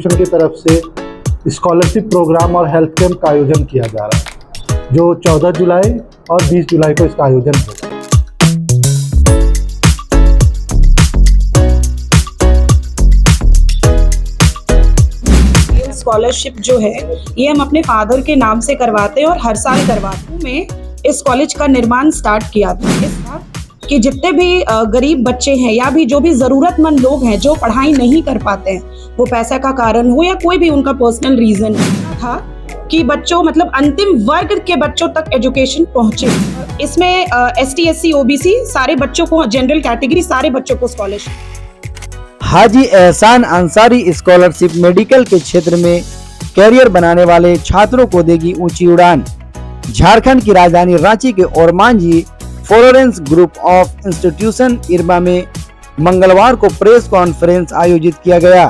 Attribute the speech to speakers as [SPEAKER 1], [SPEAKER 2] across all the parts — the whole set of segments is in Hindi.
[SPEAKER 1] इंस्टीट्यूशन की तरफ से स्कॉलरशिप प्रोग्राम और हेल्थ कैंप का आयोजन किया जा रहा है, जो 14 जुलाई और 20 जुलाई को इसका आयोजन होगा।
[SPEAKER 2] स्कॉलरशिप जो है ये हम अपने फादर के नाम से करवाते हैं और हर साल करवाते हैं। में इस कॉलेज का निर्माण स्टार्ट किया था कि जितने भी गरीब बच्चे हैं या भी जो भी ज़रूरतमंद लोग हैं जो पढ़ाई नहीं कर पाते हैं, वो पैसा का कारण हो या कोई भी उनका पर्सनल रीज़न था कि बच्चों मतलब अंतिम वर्ग के बच्चों तक एजुकेशन पहुंचे। इसमें ST SC OBC सारे बच्चों को, जनरल कैटेगरी सारे बच्चों को स्कॉलरशिप।
[SPEAKER 3] हाजी एहसान अंसारी स्कॉलरशिप मेडिकल के क्षेत्र में कैरियर बनाने वाले छात्रों को देगी ऊंची उड़ान। झारखंड की राजधानी रांची के Ormanjhi Florence group of institution Irba में मंगलवार को प्रेस कॉन्फ्रेंस आयोजित किया गया,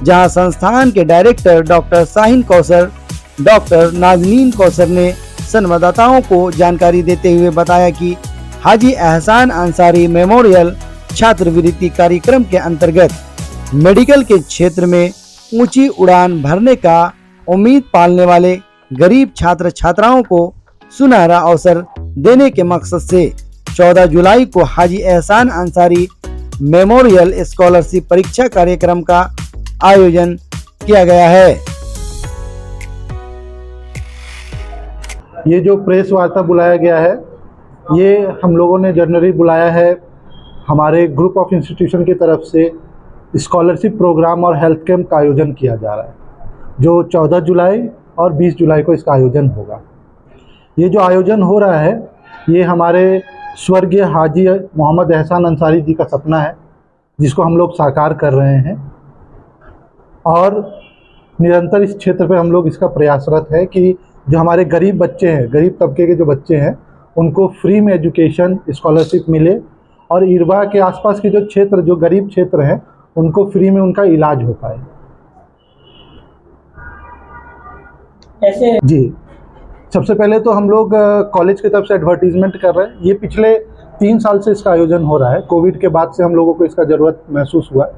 [SPEAKER 3] जहां संस्थान के director doctor Shaheen Kausar, doctor Nazneen Kausar ने संवाददाताओं को जानकारी देते हुए बताया कि हाजी एहसान अंसारी मेमोरियल छात्रवृत्ति कार्यक्रम के अंतर्गत मेडिकल के क्षेत्र में ऊंची उड़ान भरने का उम्मीद पालने वाले गरीब छात्र छात्राओं को सुनहरा अवसर देने के मकसद से 14 जुलाई को हाजी एहसान अंसारी मेमोरियल स्कॉलरशिप परीक्षा कार्यक्रम का आयोजन किया गया है।
[SPEAKER 1] ये जो प्रेस वार्ता बुलाया गया है, ये हम लोगों ने जनरली बुलाया है हमारे ग्रुप ऑफ इंस्टीट्यूशन की तरफ से स्कॉलरशिप प्रोग्राम और हेल्थ कैंप का आयोजन किया जा रहा है, जो 14 जुलाई और 20 जुलाई को इसका आयोजन होगा। ये जो आयोजन हो रहा है, ये हमारे स्वर्गीय हाजी मोहम्मद एहसान अंसारी जी का सपना है, जिसको हम लोग साकार कर रहे हैं और निरंतर इस क्षेत्र पे हम लोग इसका प्रयासरत है कि जो हमारे गरीब बच्चे हैं, गरीब तबके के जो बच्चे हैं, उनको फ्री में एजुकेशन स्कॉलरशिप मिले और इरबा के आसपास के जो क्षेत्र, जो गरीब क्षेत्र हैं, उनको फ्री में उनका इलाज हो पाए।
[SPEAKER 2] ऐसे
[SPEAKER 1] जी, सबसे पहले तो हम लोग कॉलेज की तरफ से एडवर्टीजमेंट कर रहे हैं। ये पिछले 3 साल से इसका आयोजन हो रहा है। कोविड के बाद से हम लोगों को इसका ज़रूरत महसूस हुआ।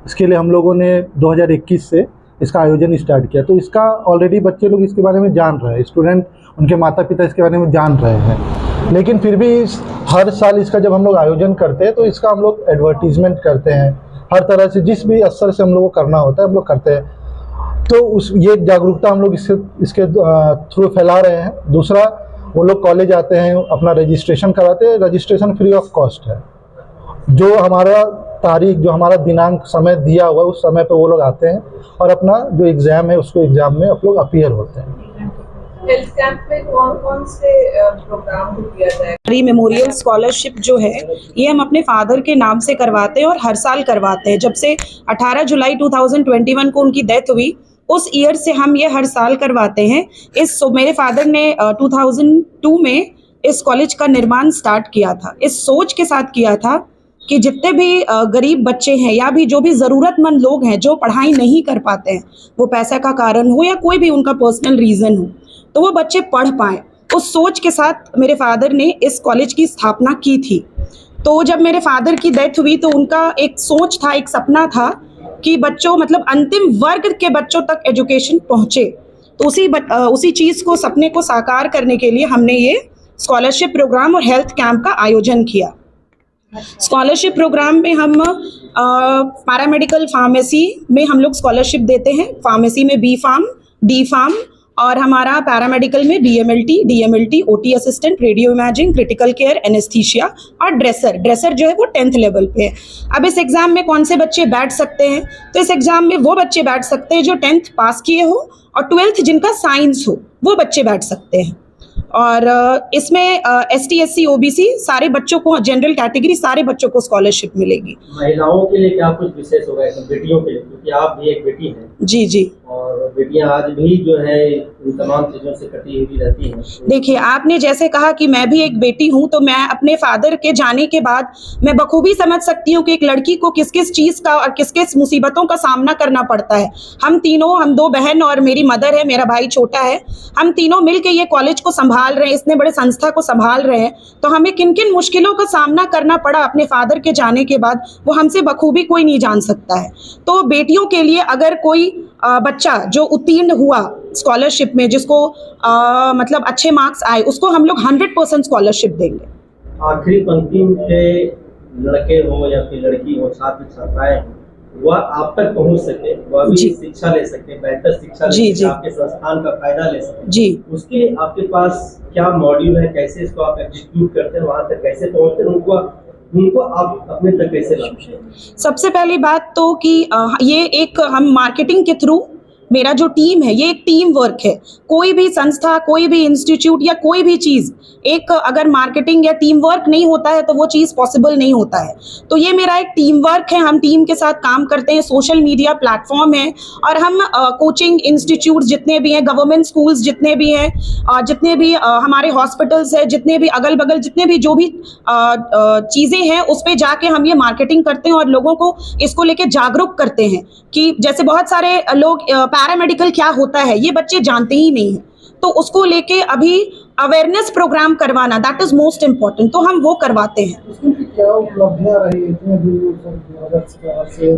[SPEAKER 1] इसके लिए हम लोगों ने 2021 से इसका आयोजन स्टार्ट किया, तो इसका ऑलरेडी बच्चे लोग इसके बारे में जान रहे हैं, स्टूडेंट, उनके माता पिता इसके बारे में जान रहे हैं। लेकिन फिर भी हर साल इसका जब हम लोग आयोजन करते हैं तो इसका हम लोग एडवर्टीजमेंट करते हैं, हर तरह से जिस भी स्तर से हम लोग को करना होता है हम लोग करते हैं। तो ये जागरूकता हम लोग इसके थ्रू फैला रहे हैं। दूसरा, वो लोग कॉलेज आते हैं, अपना रजिस्ट्रेशन कराते हैं, रजिस्ट्रेशन फ्री ऑफ कॉस्ट है। जो हमारा तारीख, जो हमारा दिनांक, समय दिया हुआ, उस समय पे वो लोग आते हैं और अपना जो एग्ज़ाम है उसको एग्ज़ाम में आप लोग अपीयर होते हैं।
[SPEAKER 4] हेल्थ कैंप में कौन से प्रोग्राम को किया जाए?
[SPEAKER 2] मेमोरियल स्कॉलरशिप जो है ये हम अपने फादर के नाम से करवाते हैं और हर साल करवाते हैं। जब से 18 जुलाई 2021 को उनकी डेथ हुई, उस ईयर से हम ये हर साल करवाते हैं। मेरे फादर ने 2002 में इस कॉलेज का निर्माण स्टार्ट किया था, इस सोच के साथ किया था कि जितने भी गरीब बच्चे हैं या भी जो भी ज़रूरतमंद लोग हैं जो पढ़ाई नहीं कर पाते हैं, वो पैसा का कारण हो या कोई भी उनका पर्सनल रीज़न हो, तो वो बच्चे पढ़ पाएँ। उस सोच के साथ मेरे फादर ने इस कॉलेज की स्थापना की थी। तो जब मेरे फादर की डेथ हुई तो उनका एक सोच था, एक सपना था कि बच्चों मतलब अंतिम वर्ग के बच्चों तक एजुकेशन पहुँचे। तो उसी चीज़ को, सपने को साकार करने के लिए हमने ये स्कॉलरशिप प्रोग्राम और हेल्थ कैंप का आयोजन किया। स्कॉलरशिप प्रोग्राम में हम पैरामेडिकल फार्मेसी में हम लोग स्कॉलरशिप देते हैं। फार्मेसी में B फार्म, D फार्म और हमारा पैरामेडिकल में BMLT, DMLT, OT assistant, radio imaging, critical care, anaesthesia और ड्रेसर जो है वो 10th लेवल पे है। अब इस एग्ज़ाम में कौन से बच्चे बैठ सकते हैं? तो इस एग्ज़ाम में वो बच्चे बैठ सकते हैं जो 10th पास किए हो और 12th जिनका साइंस हो, वो बच्चे बैठ सकते हैं। और इसमें ST SC OBC सारे बच्चों को, जनरल कैटेगरी सारे बच्चों को स्कॉलरशिप मिलेगी।
[SPEAKER 5] महिलाओं के लिए क्या कुछ विशेष होगा इसमें, बेटियों के लिए, क्योंकि आप भी एक बेटी हैं?
[SPEAKER 2] जी,
[SPEAKER 5] और बेटियां आज भी जो है इन तमाम चीज़ों से कटी हुई रहती हैं।
[SPEAKER 2] देखिए, आपने जैसे कहा कि मैं भी एक बेटी हूँ, तो मैं अपने फादर के जाने के बाद मैं बखूबी समझ सकती हूँ कि एक लड़की को किस किस चीज़ का और किस किस मुसीबतों का सामना करना पड़ता है। हम 2 बहन और मेरी मदर है, मेरा भाई छोटा है, हम तीनों मिल के ये कॉलेज को संभाल रहे हैं, इतने बड़े संस्था को संभाल रहे हैं। तो हमें किन किन मुश्किलों का सामना करना पड़ा अपने फादर के जाने के बाद, वो हमसे बखूबी कोई नहीं जान सकता है। तो बेटियों के लिए अगर कोई बच्चा जो उत्तीर्ण हुआ स्कॉलरशिप में, जिसको मतलब अच्छे मार्क्स आए, उसको हम लोग 100% स्कॉलरशिप देंगे।
[SPEAKER 5] आखिरी पंक्ति के लड़के हो या फिर लड़की हो, छात्र छात्राएं हो, वह आप तक पहुंच सके, वह भी
[SPEAKER 2] जी।
[SPEAKER 5] शिक्षा ले सके, बेहतर शिक्षा ले
[SPEAKER 2] जी,
[SPEAKER 5] सके,
[SPEAKER 2] जी।
[SPEAKER 5] आपके संस्थान का फायदा ले सके,
[SPEAKER 2] जी।
[SPEAKER 5] उसके लिए आपके पास क्या मॉड्यूल है, कैसे इसको आप एग्जीक्यूट करते हैं, वहां तक कैसे पहुंचते हैं, उनको आप अपने तक कैसे लाते हैं?
[SPEAKER 2] सबसे पहली बात तो कि ये एक हम मार्केटिंग के थ्रू, मेरा जो टीम है ये एक टीम वर्क है। कोई भी संस्था, कोई भी इंस्टीट्यूट या कोई भी चीज़, एक अगर मार्केटिंग या टीम वर्क नहीं होता है तो वो चीज़ पॉसिबल नहीं होता है। तो ये मेरा एक टीम वर्क है, हम टीम के साथ काम करते हैं। सोशल मीडिया प्लेटफॉर्म है और हम कोचिंग इंस्टीट्यूट जितने भी हैं, गवर्नमेंट स्कूल्स जितने भी हैं, जितने भी हमारे हॉस्पिटल्स हैं, जितने भी अगल बगल जितने भी जो भी चीज़ें हैं, उस पर जाके हम ये मार्केटिंग करते हैं और लोगों को इसको लेके जागरूक करते हैं कि जैसे बहुत सारे लोग पैरामेडिकल क्या होता है ये बच्चे जानते ही नहीं हैं, तो उसको लेके अभी अवेयरनेस प्रोग्राम करवाना, दैट इज मोस्ट इम्पॉर्टेंट, तो हम वो करवाते हैं।
[SPEAKER 1] उसमें क्या उपलब्धियां रही इतने दूर से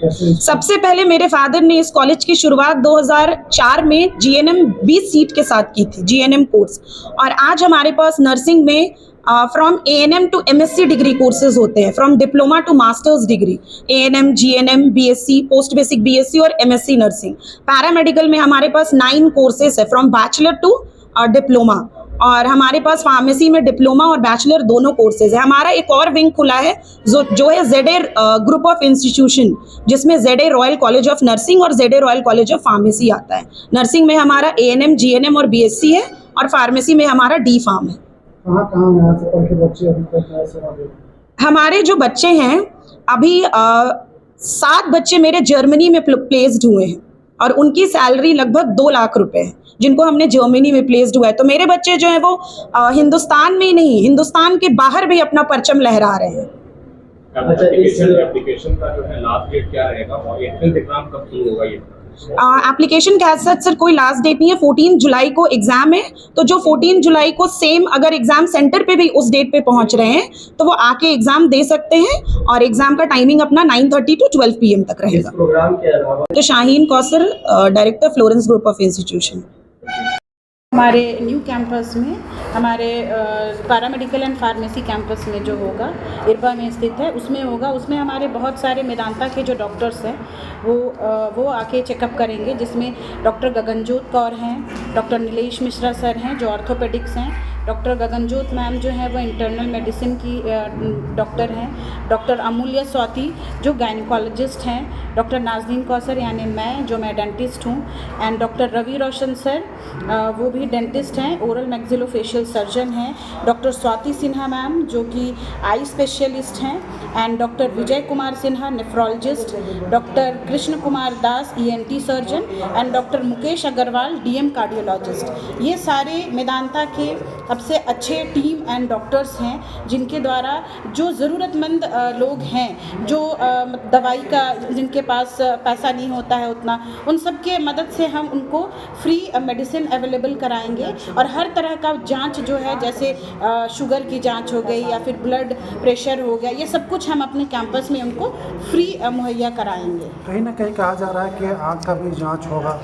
[SPEAKER 1] कैसे?
[SPEAKER 2] सबसे पहले मेरे फादर ने इस कॉलेज की शुरुआत 2004 में जीएनएम 20 सीट के साथ की थी, जीएनएम कोर्स, और आज हमारे पास नर्सिंग में from ANM to MSc degree courses होते हैं, from diploma to masters degree, ANM, GNM, BSc, post basic BSc और एमएससी नर्सिंग। पैरामेडिकल में हमारे पास 9 कोर्सेज है, फ्रॉम बैचलर टू डिप्लोमा, और हमारे पास फार्मेसी में डिप्लोमा और बैचलर दोनों कोर्सेज है। हमारा एक और विंग खुला है जो है ZA ग्रुप ऑफ इंस्टीट्यूशन, जिसमें ZA royal college of nursing और ZA royal college of pharmacy आता है। नर्सिंग में हमारा एएनएम, जीएनएम और बीएससी है, और फार्मेसी में हमारा डी फार्म है।
[SPEAKER 1] कहाँ यहाँ से पढ़ के बच्चे अभी तक सेवा दे रहे हैं?
[SPEAKER 2] हमारे जो बच्चे हैं अभी 7 बच्चे मेरे जर्मनी में प्लेस्ड हुए हैं और उनकी सैलरी लगभग 2 लाख रुपए है, जिनको हमने जर्मनी में प्लेस्ड हुआ है। तो मेरे बच्चे जो हैं वो हिंदुस्तान में ही नहीं, हिंदुस्तान के बाहर भी अपना परचम लहरा रहे हैं।
[SPEAKER 6] एप्लीकेशन का जो है लास्ट डेट क्या रहेगा और एंट्रेंस एग्जाम कब शुरू होगा? ये
[SPEAKER 2] एप्लीकेशन का सच सर कोई लास्ट डेट नहीं है, 14 जुलाई को एग्जाम है, तो जो 14 जुलाई को सेम अगर एग्जाम सेंटर पे भी उस डेट पे पहुंच रहे हैं तो वो आके एग्जाम दे सकते हैं, और एग्जाम का टाइमिंग अपना 9:30 to 12 PM तक
[SPEAKER 5] इस
[SPEAKER 2] रहेगा।
[SPEAKER 5] प्रोग्राम के अलावा
[SPEAKER 2] तो Shaheen Kausar, director Florence group of institution.
[SPEAKER 7] हमारे न्यू कैंपस में, हमारे पैरामेडिकल एंड फार्मेसी कैंपस में जो होगा, इरबा में स्थित है, उसमें होगा। उसमें हमारे बहुत सारे मेदांता के जो डॉक्टर्स हैं वो आके चेकअप करेंगे, जिसमें डॉक्टर गगनजोत कौर हैं, डॉक्टर नीलेश मिश्रा सर हैं जो ऑर्थोपेडिक्स हैं, डॉक्टर गगनजोत मैम जो है वो इंटरनल मेडिसिन की डॉक्टर हैं, डॉक्टर अमूल्य स्वाति जो गायनिकोलॉजिस्ट हैं, डॉक्टर नाज़नीन कौसर यानी मैं डेंटिस्ट हूँ, and doctor Ravi Roshan sir वो भी डेंटिस्ट हैं, ओरल मैक्सिलोफेशियल सर्जन हैं, डॉक्टर स्वाति सिन्हा मैम जो कि आई स्पेशलिस्ट हैं, and doctor Vijay Kumar Sinha nephrologist, doctor Krishna Kumar Das ENT surgeon, and doctor Mukesh Agarwal DM cardiologist. ये सारे मेदांता के सबसे अच्छे टीम एंड डॉक्टर्स हैं, जिनके द्वारा जो ज़रूरतमंद लोग हैं, जो दवाई का जिनके पास पैसा नहीं होता है उतना, उन सब के मदद से हम उनको फ्री मेडिसिन अवेलेबल कराएंगे, और हर तरह का जांच जो है, जैसे शुगर की जांच हो गई या फिर ब्लड प्रेशर हो गया, ये सब कुछ हम अपने कैंपस में उनको फ्री मुहैया कराएंगे।
[SPEAKER 1] कहीं ना कहीं कहा जा रहा है कि आँख का भी जांच होगा।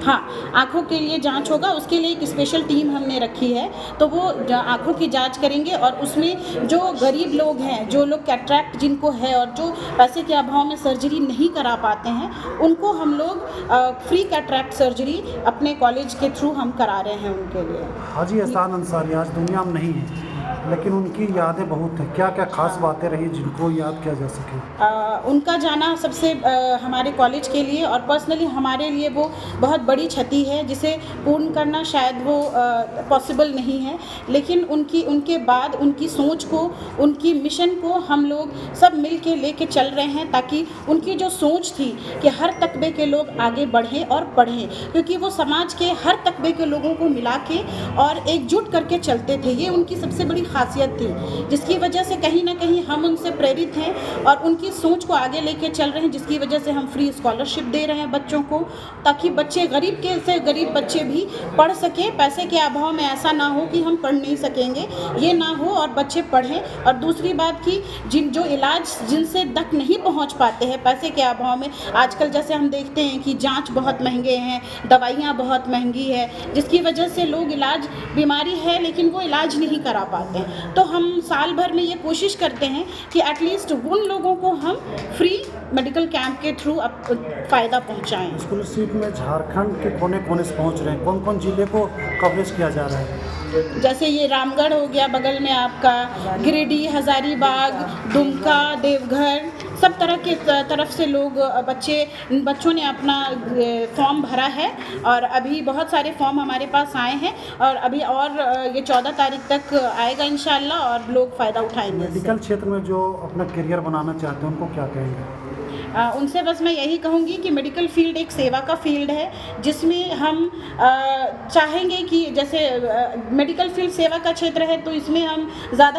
[SPEAKER 7] हाँ, आँखों के लिए जांच होगा, उसके लिए एक स्पेशल टीम हमने रखी है, तो वो आँखों की जांच करेंगे, और उसमें जो गरीब लोग हैं, जो लोग कैटरैक्ट जिनको है और जो पैसे के अभाव में सर्जरी नहीं करा पाते हैं, उनको हम लोग फ्री कैटरैक्ट सर्जरी अपने कॉलेज के थ्रू हम करा रहे हैं उनके लिए।
[SPEAKER 1] हाजी एहसान अंसारी आज दुनिया में नहीं है, लेकिन उनकी यादें बहुत हैं। क्या क्या खास बातें रही जिनको याद किया जा सके?
[SPEAKER 7] उनका जाना सबसे हमारे कॉलेज के लिए और पर्सनली हमारे लिए वो बहुत बड़ी क्षति है, जिसे पूर्ण करना शायद वो पॉसिबल नहीं है, लेकिन उनके बाद उनकी सोच को, उनकी मिशन को हम लोग सब मिल के लेके चल रहे हैं, ताकि उनकी जो सोच थी कि हर तकबे के लोग आगे बढ़ें और पढ़ें, क्योंकि वो समाज के हर तकबे के लोगों को मिला के और एकजुट करके चलते थे। ये उनकी सबसे बड़ी खासियत थी, जिसकी वजह से कहीं ना कहीं हम उनसे प्रेरित हैं और उनकी सोच को आगे लेके चल रहे हैं, जिसकी वजह से हम फ्री स्कॉलरशिप दे रहे हैं बच्चों को, ताकि बच्चे गरीब के से गरीब बच्चे भी पढ़ सकें। पैसे के अभाव में ऐसा ना हो कि हम पढ़ नहीं सकेंगे, ये ना हो और बच्चे पढ़ें। और दूसरी बात कि जो इलाज जिनसे तक नहीं पहुंच पाते हैं पैसे के अभाव में, आजकल जैसे हम देखते हैं कि जांच बहुत महंगे हैं, दवाइयाँ बहुत महंगी है, जिसकी वजह से लोग इलाज बीमारी है लेकिन वो इलाज नहीं करा पाते हैं। तो हम साल भर में ये कोशिश करते हैं कि एटलीस्ट उन लोगों को हम फ्री मेडिकल कैंप के थ्रू फ़ायदा पहुंचाएं।
[SPEAKER 8] स्कॉलरशिप में झारखंड के कोने कोने से पहुंच रहे हैं, कौन कौन जिले को कवरेज किया जा रहा है?
[SPEAKER 7] जैसे ये रामगढ़ हो गया बगल में आपका, गिरिडीह, हजारीबाग, दुमका, देवघर, सब तरह के तरफ से लोग बच्चों ने अपना फॉर्म भरा है और अभी बहुत सारे फॉर्म हमारे पास आए हैं और अभी और ये 14 तारीख तक आएगा इंशाल्लाह और लोग फ़ायदा उठाएंगे।
[SPEAKER 8] मेडिकल क्षेत्र में जो अपना करियर बनाना चाहते हैं उनको क्या कहेंगे?
[SPEAKER 7] उनसे बस मैं यही कहूँगी कि मेडिकल फील्ड एक सेवा का फील्ड है, जिसमें हम चाहेंगे कि जैसे मेडिकल फील्ड सेवा का क्षेत्र है तो इसमें हम ज़्यादा